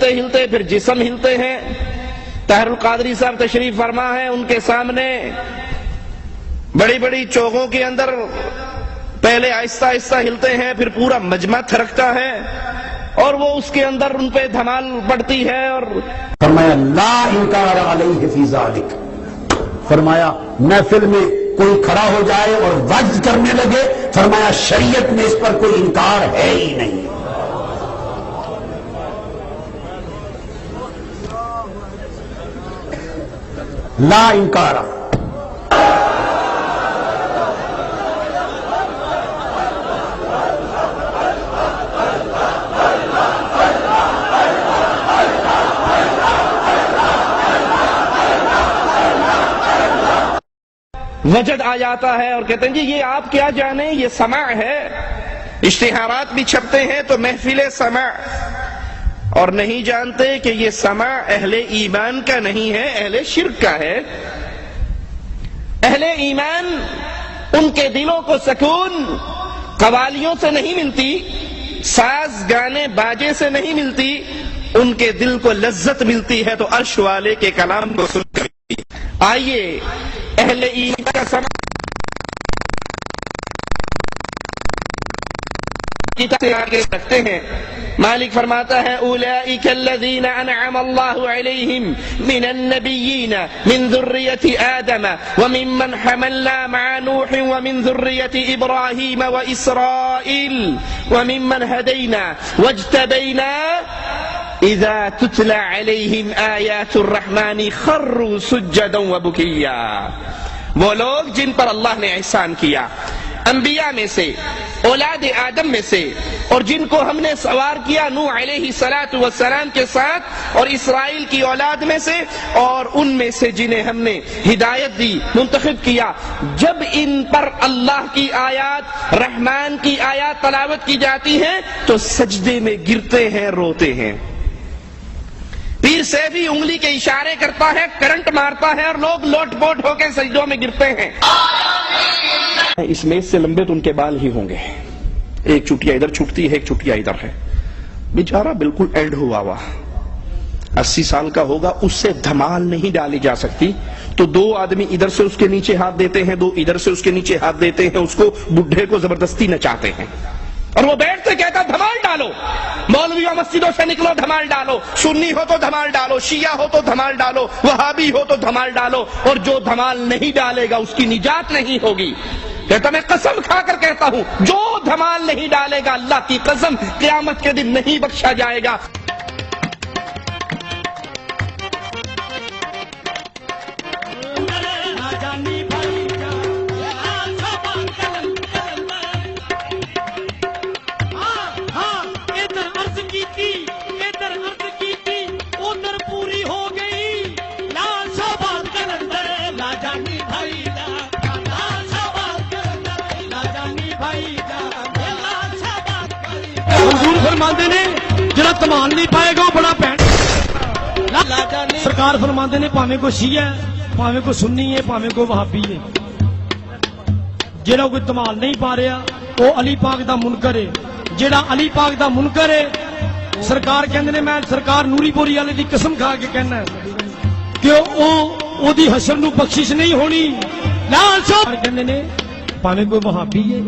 ہلتے ہلتے پھر جسم ہلتے ہیں. طاہر القادری صاحب تشریف فرما ہے، ان کے سامنے بڑی بڑی چوکوں کے اندر پہلے آہستہ آہستہ ہلتے ہیں، پھر پورا مجمع تھرکتا ہے اور وہ اس کے اندر ان پہ دھمال پڑتی ہے. اور فرمایا لا انکار علیہ فی ذالک، فرمایا محفل میں کوئی کھڑا ہو جائے اور وعظ کرنے لگے، فرمایا شریعت میں اس پر کوئی انکار ہے ہی نہیں. لا انکار. وجد آ جاتا ہے اور کہتے ہیں جی یہ آپ کیا جانیں، یہ سماع ہے. اشتہارات بھی چھپتے ہیں تو محفل سماع، اور نہیں جانتے کہ یہ سماع اہل ایمان کا نہیں ہے، اہل شرک کا ہے. اہل ایمان ان کے دلوں کو سکون قوالیوں سے نہیں ملتی، ساز گانے باجے سے نہیں ملتی، ان کے دل کو لذت ملتی ہے تو عرش والے کے کلام کو سن کر. آئیے اہل ایمان کا سماع سے آگے رکھتے ہیں. مالک فرماتا ہے اولئک الذین انعم اللہ علیہم من النبیین من ذریۃ آدم وممن حملنا مع نوح ومن ذریۃ ابراہیم واسرائیل وممن ہدینا واجتبینا اذا تتلى علیہم آیات الرحمن خروا سجدا وبکیا. وہ لوگ جن پر اللہ نے احسان کیا، انبیاء میں سے، اولاد آدم میں سے، اور جن کو ہم نے سوار کیا نوح علیہ السلام کے ساتھ اور اسرائیل کی اولاد میں سے، اور ان میں سے جنہیں ہم نے ہدایت دی، منتخب کیا، جب ان پر اللہ کی آیات، رحمان کی آیات تلاوت کی جاتی ہیں تو سجدے میں گرتے ہیں، روتے ہیں. پیر سیفی انگلی کے اشارے کرتا ہے، کرنٹ مارتا ہے اور لوگ لوٹ پوٹ ہو کے سجدوں میں گرتے ہیں. اس میز سے لمبے تو ان کے بال ہی ہوں گے، ایک چٹیا ادھر چھٹتی ہے، ایک چٹیا ادھر ہے. بیچارہ بالکل اینڈ ہوا 80 سال کا ہوگا، اس سے دھمال نہیں ڈالی جا سکتی، تو دو آدمی ادھر سے اس کے نیچے ہاتھ دیتے ہیں، دو ادھر سے اس کے نیچے ہاتھ دیتے ہیں، اس کو بڈھے کو زبردستی نچاتے ہیں، اور وہ بیٹھتے کہتا دھمال ڈالو، مولویوں مسجدوں سے نکلو دھمال ڈالو، سنی ہو تو دھمال ڈالو، شیعہ ہو تو دھمال ڈالو، وہابی ہو تو دھمال ڈالو، اور جو دھمال نہیں ڈالے گا اس کی نجات نہیں ہوگی. کہتا میں قسم کھا کر کہتا ہوں جو دھمال نہیں ڈالے گا اللہ کی قسم قیامت کے دن نہیں بخشا جائے گا. فرماندے نے جڑا تمال نہیں پائے گا وہ بڑا بہن. سرکار فرماندے نے پاویں کوئی شیعہ ہے، پاویں کوئی سنی ہے، پاویں کوئی وہابی ہے، جڑا کوئی تمال نہیں پا رہا وہ علی پاک دا منکر ہے. جڑا علی پاک دا منکر ہے، سرکار کہندے نے، میں سرکار نوری پوری والے دی قسم کھا کے کہنا کہ او دی حشر نو بخشش نہیں ہونی. لال صاحب کہندے نے پاویں کوئی وہابی ہے،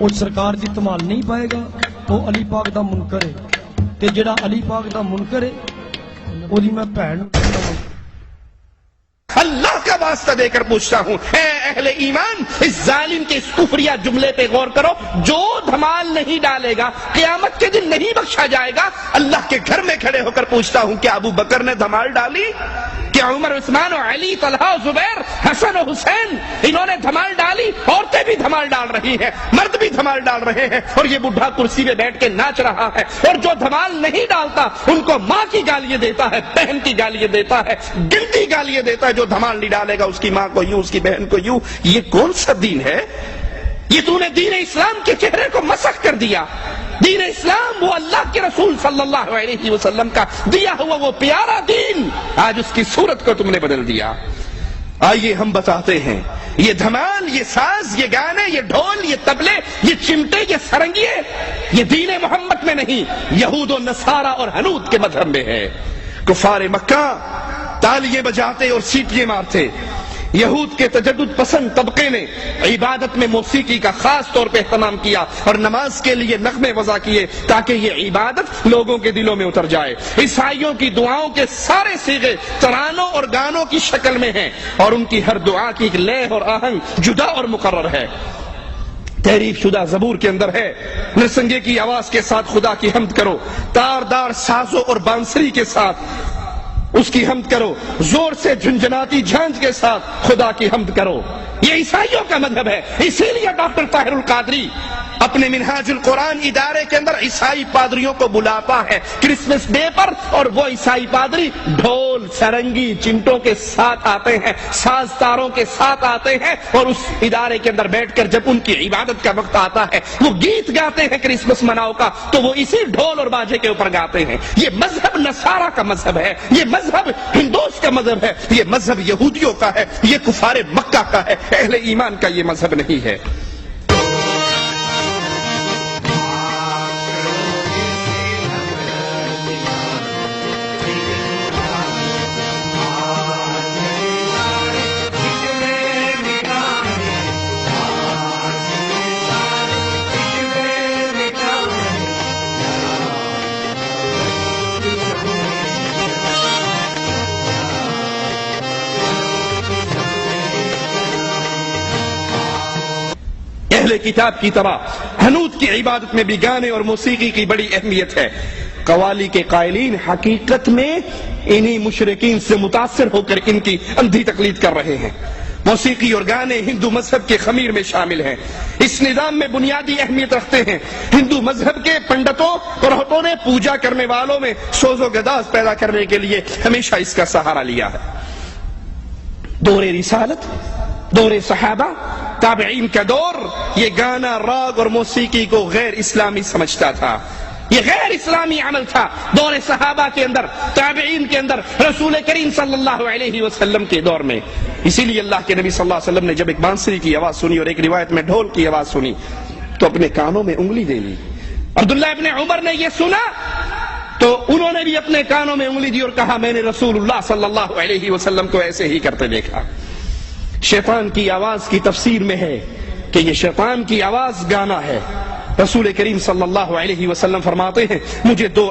وہ سرکار دی تمال نہیں پائے گا، وہ علی پاک دا منکر ہے، تے جڑا علی پاک دا منکر ہے وہ دی میں بہن. اللہ کا واسطہ دے کر پوچھتا ہوں اے اہل ایمان، اس ظالم کے اس کفریہ جملے پہ غور کرو، جو دھمال نہیں ڈالے گا قیامت کے دن نہیں بخشا جائے گا. اللہ کے گھر میں کھڑے ہو کر پوچھتا ہوں کیا ابو بکر نے دھمال ڈالی؟ کیا عمر، عثمان و علی، طلحہ و زبیر، حسن و حسین انہوں نے دھمال ڈالی؟ عورتیں بھی دھمال ڈال رہی ہیں، مرد بھی دھمال ڈال رہے ہیں، اور یہ بڈھا کرسی پہ بیٹھ کے ناچ رہا ہے. اور جو دھمال نہیں ڈالتا ان کو ماں کی گالیاں دیتا ہے، بہن کی گالیاں دیتا ہے، گنتی گالیاں دیتا ہے. جو دھمال نہیں ڈالے گا اس کی ماں کو یوں، اس کی بہن کو یوں. یہ کون سا دین ہے؟ یہ تو نے دین اسلام کے چہرے کو مسخ کر دیا. دین اسلام وہ اللہ کے رسول صلی اللہ علیہ وسلم کا دیا ہوا وہ پیارا دین، آج اس کی صورت کو تم نے بدل دیا. آئیے ہم بتاتے ہیں، یہ دھمال، یہ ساز، یہ گانے، یہ ڈھول، یہ طبلے، یہ چمٹے، یہ سرنگیے، یہ دین محمد میں نہیں، یہود و نصارہ اور حنود کے مذہب میں ہے۔ کفار مکہ تالیاں بجاتے اور سیٹیاں مارتے، یہود کے تجدد پسند طبقے نے عبادت میں موسیقی کا خاص طور پہ اہتمام کیا اور نماز کے لیے نغمے وضع کیے تاکہ یہ عبادت لوگوں کے دلوں میں اتر جائے۔ عیسائیوں کی دعاؤں کے سارے صیغے ترانوں اور گانوں کی شکل میں ہیں اور ان کی ہر دعا کی ایک لے اور آہنگ جدا اور مقرر ہے۔ تحریف شدہ زبور کے اندر ہے، نرسنگے کی آواز کے ساتھ خدا کی حمد کرو، تاردار سازوں اور بانسری کے ساتھ اس کی حمد کرو، زور سے جھنجھناتی جھانج کے ساتھ خدا کی حمد کرو۔ یہ عیسائیوں کا مذہب ہے، اسی لیے ڈاکٹر طاہر القادری اپنے منہاج القرآن ادارے کے اندر عیسائی پادریوں کو بلاتا ہے کرسمس ڈے پر، اور وہ عیسائی پادری ڈھول، سرنگی، چمٹوں کے ساتھ آتے ہیں، ساز تاروں کے ساتھ آتے ہیں، اور اس ادارے کے اندر بیٹھ کر جب ان کی عبادت کا وقت آتا ہے وہ گیت گاتے ہیں کرسمس مناؤ کا، تو وہ اسی ڈھول اور باجے کے اوپر گاتے ہیں۔ یہ مذہب نصارہ کا مذہب ہے، یہ مذہب ہندوز کا مذہب ہے، یہ مذہب یہودیوں کا ہے، یہ کفار مکہ کا ہے، اہل ایمان کا یہ مذہب نہیں ہے۔ اہل کتاب کی طرح حنود کی عبادت میں بھی گانے اور موسیقی کی بڑی اہمیت ہے۔ قوالی کے قائلین حقیقت میں انہی مشرکین سے متاثر ہو کر ان کی اندھی تقلید کر رہے ہیں۔ موسیقی اور گانے ہندو مذہب کے خمیر میں شامل ہیں، اس نظام میں بنیادی اہمیت رکھتے ہیں۔ ہندو مذہب کے پنڈتوں پروہتوں نے پوجا کرنے والوں میں سوز و گداز پیدا کرنے کے لیے ہمیشہ اس کا سہارا لیا ہے۔ دور رسالت، دور صحابہ، تابعین کا دور، یہ گانا، راگ اور موسیقی کو غیر اسلامی سمجھتا تھا، یہ غیر اسلامی عمل تھا۔ دور صحابہ کے اندر، تابعین کے اندر، رسول کریم صلی اللہ علیہ وسلم کے دور میں، اسی لیے اللہ کے نبی صلی اللہ علیہ وسلم نے جب ایک بانسری کی آواز سنی اور ایک روایت میں ڈھول کی آواز سنی تو اپنے کانوں میں انگلی دے لی۔ عبداللہ ابن عمر نے یہ سنا تو انہوں نے بھی اپنے کانوں میں انگلی دی اور کہا میں نے رسول اللہ صلی اللہ علیہ وسلم کو ایسے ہی کرتے دیکھا۔ شیطان کی آواز کی تفسیر میں ہے کہ یہ شیطان کی آواز گانا ہے۔ رسول کریم صلی اللہ علیہ وسلم فرماتے ہیں مجھے دو